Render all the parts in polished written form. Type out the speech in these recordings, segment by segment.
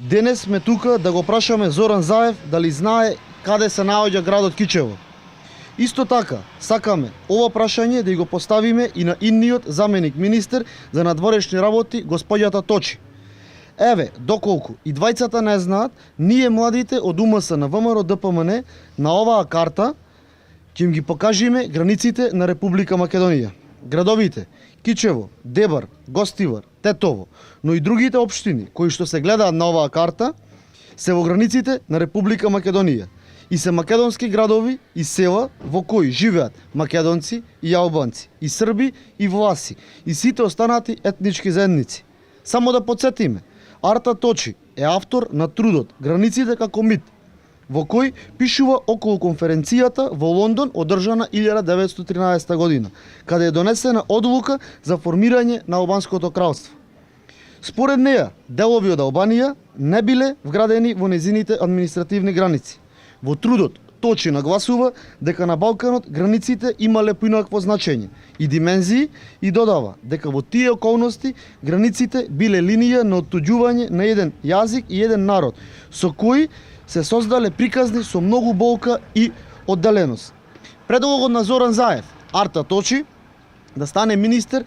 Денес сме тука да го прашаме Зоран Заев дали знае каде се наоѓа градот Кичево. Исто така, сакаме ова прашање да го поставиме и на инниот заменик министер за надворешни работи, господјата Точи. Еве, доколку и двајцата не знаат, ние младите од УМС на ВМРО ДПМН на оваа карта ќе им ги покажиме границите на Република Македонија. Градовите Кичево, Дебар, Гостивар, Тетово, но и другите општини кои што се гледаат на оваа карта се во границите на Република Македонија и се македонски градови и села во кои живеат македонци и албанци, и срби и власи, и сите останати етнички заедници. Само да подсетиме, Арта Точи е автор на трудот Границите како мит, во кој пишува околу конференцијата во Лондон одржана 1913 година, каде е донесена одлука за формирање на Албанското кралство. Според неја, делови од Албанија не биле вградени во незините административни граници. Во трудот Точи нагласува дека на Балканот границите имале поинакво значење и димензии и додава дека во тие околности границите биле линија на оттуѓување на еден јазик и еден народ, со кои се создале приказни со многу болка и одделеност. Предлогот на Зоран Заев, Арта Точи, да стане министер,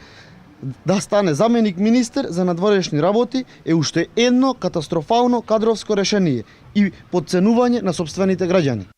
да стане заменик министер за надворешни работи е уште едно катастрофално кадровско решение и подценување на сопствените граѓани.